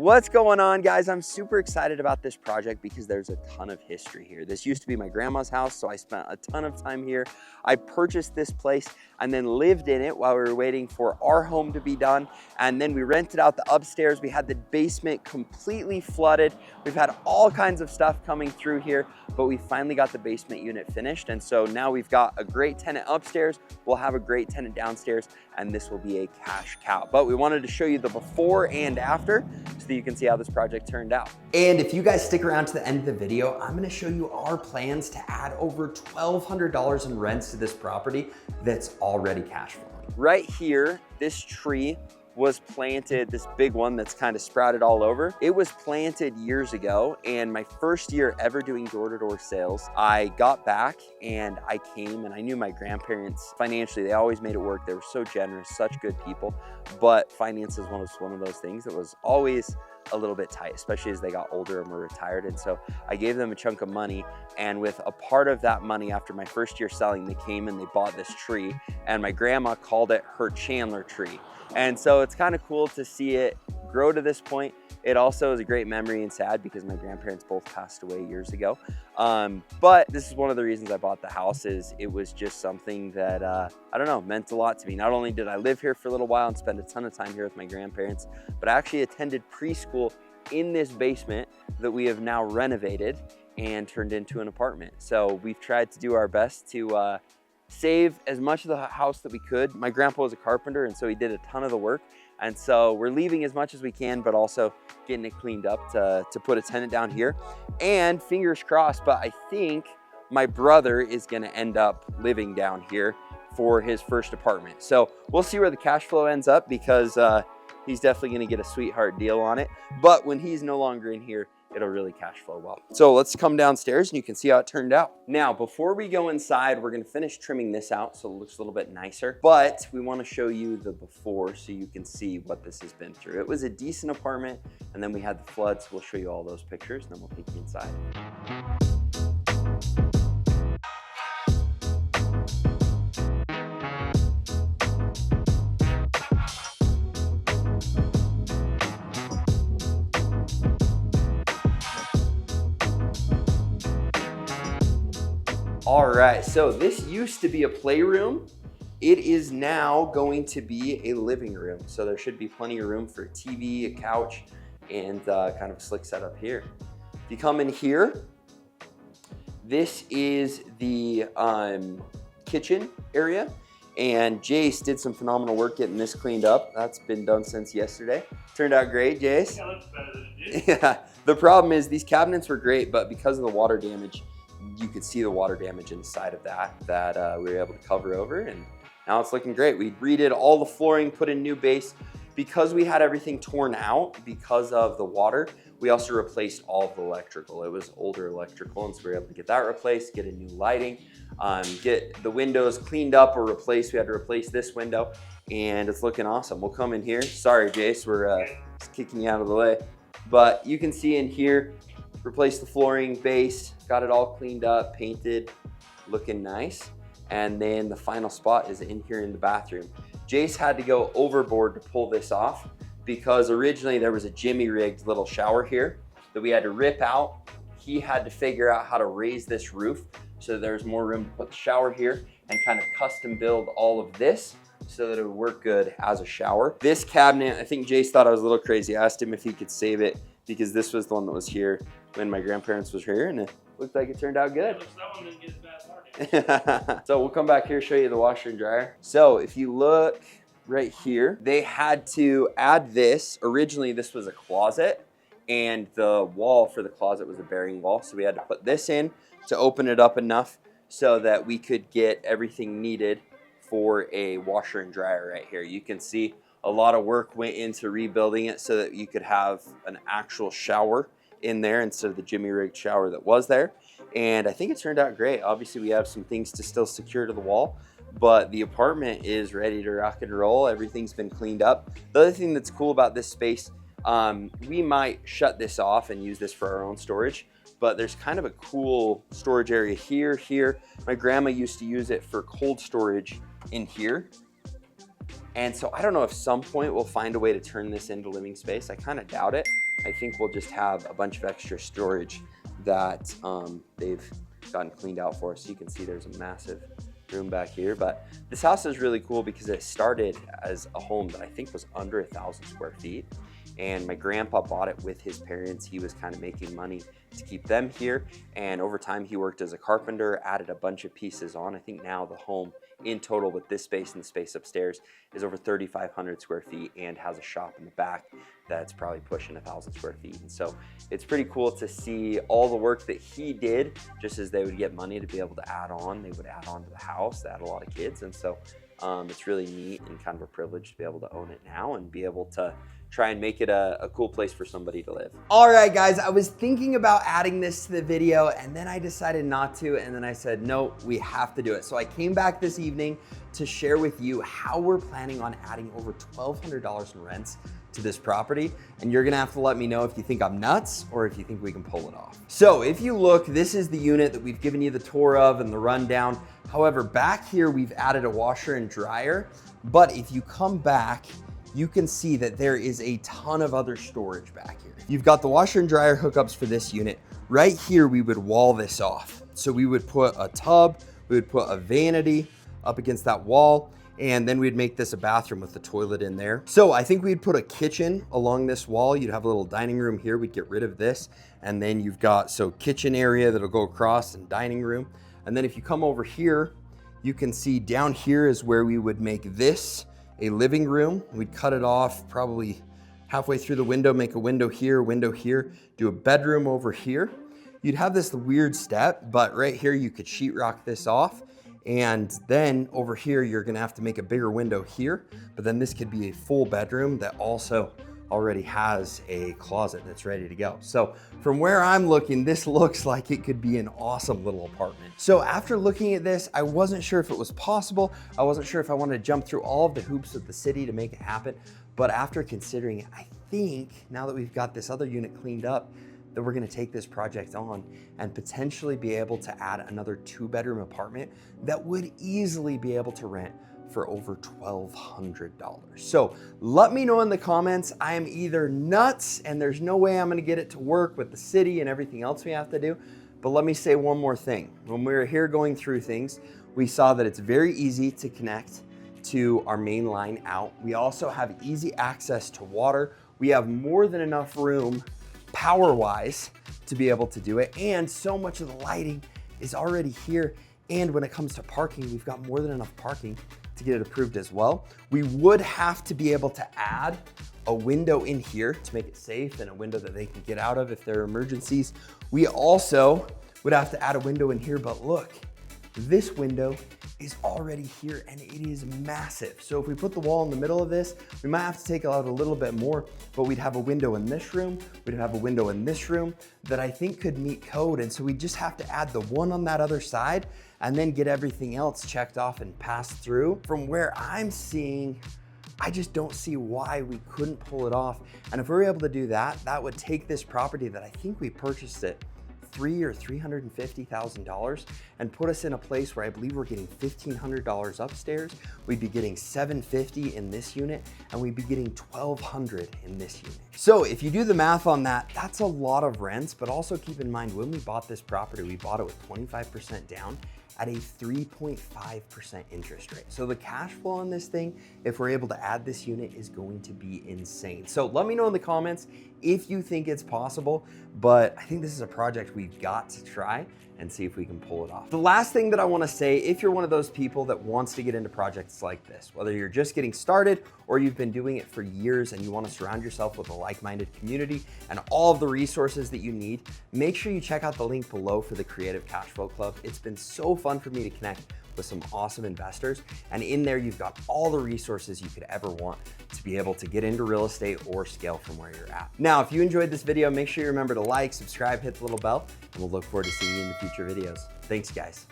What's going on, guys? I'm super excited about this project because there's a ton of history here. This used to be my grandma's house, so I spent a ton of time here. I purchased this place and then lived in it while we were waiting for our home to be done. And then we rented out the upstairs. We had the basement completely flooded. We've had all kinds of stuff coming through here, but we finally got the basement unit finished. And so now we've got a great tenant upstairs. We'll have a great tenant downstairs, and this will be a cash cow. But we wanted to show you the before and after so that you can see how this project turned out. And if you guys stick around to the end of the video, I'm gonna show you our plans to add over $1,200 in rents to this property that's already cash flowing. Right here, this tree was planted, this big one that's kind of sprouted all over. It was planted years ago, and my first year ever doing door-to-door sales, I got back and I came and I knew my grandparents financially, they always made it work. They were so generous, such good people, but finance is one of those things that was always a little bit tight, especially as they got older and were retired. And so I gave them a chunk of money, and with a part of that money after my first year selling, they came and they bought this tree, and my grandma called it her Chandler tree. And so it's kind of cool to see it grow to this point. It also is a great memory and sad because my grandparents both passed away years ago. But this is one of the reasons I bought the house. Is it was just something that, I don't know, meant a lot to me. Not only did I live here for a little while and spend a ton of time here with my grandparents, but I actually attended preschool in this basement that we have now renovated and turned into an apartment. So we've tried to do our best to save as much of the house that we could. My grandpa was a carpenter, and so he did a ton of the work. And so we're leaving as much as we can, but also getting it cleaned up to put a tenant down here. And fingers crossed, but I think my brother is gonna end up living down here for his first apartment. So we'll see where the cash flow ends up, because he's definitely gonna get a sweetheart deal on it. But when he's no longer in here, it'll really cash flow well. So let's come downstairs and you can see how it turned out. Now, before we go inside, we're gonna finish trimming this out so it looks a little bit nicer, but we wanna show you the before so you can see what this has been through. It was a decent apartment, and then we had the floods. We'll show you all those pictures, and then we'll take you inside. All right, so this used to be a playroom. It is now going to be a living room. So there should be plenty of room for a TV, a couch, and kind of a slick setup here. If you come in here, this is the kitchen area. And Jace did some phenomenal work getting this cleaned up. That's been done since yesterday. Turned out great, Jace. Yeah, it looks better than it did. Yeah, the problem is these cabinets were great, but because of the water damage, you could see the water damage inside of that we were able to cover over, and now it's looking great. We redid all the flooring, put in new base. Because we had everything torn out because of the water, we also replaced all of the electrical. It was older electrical, and so we were able to get that replaced, get a new lighting, get the windows cleaned up or replaced. We had to replace this window, and it's looking awesome. We'll come in here. Sorry, Jace, we're just kicking you out of the way. But you can see in here, replaced the flooring, base, got it all cleaned up, painted, looking nice. And then the final spot is in here in the bathroom. Jace had to go overboard to pull this off because originally there was a Jimmy rigged little shower here that we had to rip out. He had to figure out how to raise this roof so there's more room to put the shower here, and kind of custom build all of this so that it would work good as a shower. This cabinet, I think Jace thought I was a little crazy. I asked him if he could save it because this was the one that was here when my grandparents was here, and it looked like it turned out good. Yeah, that one didn't get as bad market. So we'll come back here, show you the washer and dryer. So if you look right here, they had to add this. Originally, this was a closet, and the wall for the closet was a bearing wall. So we had to put this in to open it up enough so that we could get everything needed for a washer and dryer right here. You can see a lot of work went into rebuilding it so that you could have an actual shower in there instead of the Jimmy rigged shower that was there. And I think it turned out great. Obviously, we have some things to still secure to the wall, but the apartment is ready to rock and roll. Everything's been cleaned up. The other thing that's cool about this space, we might shut this off and use this for our own storage, but there's kind of a cool storage area here. My grandma used to use it for cold storage in here. And so I don't know if some point we'll find a way to turn this into living space. I kind of doubt it, I think we'll just have a bunch of extra storage that they've gotten cleaned out for us. So you can see there's a massive room back here. But this house is really cool because it started as a home that I think was under 1,000 square feet. And my grandpa bought it with his parents. He was kind of making money to keep them here. And over time, he worked as a carpenter, added a bunch of pieces on. I think now the home in total with this space and the space upstairs is over 3,500 square feet and has a shop in the back that's probably pushing 1,000 square feet. And so it's pretty cool to see all the work that he did. Just as they would get money to be able to add on, they would add on to the house. They had a lot of kids. And so it's really neat and kind of a privilege to be able to own it now and be able to try and make it a cool place for somebody to live. All right, guys, I was thinking about adding this to the video and then I decided not to. And then I said, no, we have to do it. So I came back this evening to share with you how we're planning on adding over $1,200 in rents to this property. And you're gonna have to let me know if you think I'm nuts or if you think we can pull it off. So if you look, this is the unit that we've given you the tour of and the rundown. However, back here, we've added a washer and dryer. But if you come back, you can see that there is a ton of other storage back here. You've got the washer and dryer hookups for this unit. Right here, we would wall this off. So we would put a tub, we would put a vanity up against that wall, and then we'd make this a bathroom with the toilet in there. So I think we'd put a kitchen along this wall. You'd have a little dining room here. We'd get rid of this. And then you've got, so kitchen area that'll go across and dining room. And then if you come over here, you can see down here is where we would make this a living room. We'd cut it off probably halfway through the window, make a window here, do a bedroom over here. You'd have this weird step, but right here you could sheetrock this off. And then over here, you're gonna have to make a bigger window here, but then this could be a full bedroom that also already has a closet that's ready to go. So from where I'm looking, this looks like it could be an awesome little apartment. So after looking at this, I wasn't sure if it was possible. I wasn't sure if I wanted to jump through all of the hoops of the city to make it happen. But after considering it, I think now that we've got this other unit cleaned up, that we're gonna take this project on and potentially be able to add another 2-bedroom apartment that would easily be able to rent for over $1,200. So let me know in the comments. I am either nuts and there's no way I'm gonna get it to work with the city and everything else we have to do. But let me say one more thing. When we were here going through things, we saw that it's very easy to connect to our main line out. We also have easy access to water. We have more than enough room power-wise to be able to do it. And so much of the lighting is already here. And when it comes to parking, we've got more than enough parking to get it approved as well. We would have to be able to add a window in here to make it safe and a window that they can get out of if there are emergencies. We also would have to add a window in here, but look, this window is already here and it is massive. So if we put the wall in the middle of this, we might have to take out a little bit more, but we'd have a window in this room, we'd have a window in this room that I think could meet code. And so we just have to add the one on that other side and then get everything else checked off and passed through. From where I'm seeing, I just don't see why we couldn't pull it off. And if we were able to do that, that would take this property that I think we purchased it $350,000 and put us in a place where I believe we're getting $1,500 upstairs. We'd be getting $750 in this unit and we'd be getting $1,200 in this unit. So if you do the math on that, that's a lot of rents, but also keep in mind when we bought this property, we bought it with 25% down at a 3.5% interest rate. So the cash flow on this thing, if we're able to add this unit, is going to be insane. So let me know in the comments if you think it's possible, but I think this is a project we've got to try and see if we can pull it off. The last thing that I wanna say, if you're one of those people that wants to get into projects like this, whether you're just getting started or you've been doing it for years and you wanna surround yourself with a like-minded community and all of the resources that you need, make sure you check out the link below for the Creative Cash Flow Club. It's been so fun for me to connect with some awesome investors. And in there, you've got all the resources you could ever want to be able to get into real estate or scale from where you're at. Now, if you enjoyed this video, make sure you remember to like, subscribe, hit the little bell, and we'll look forward to seeing you in the future videos. Thanks, guys.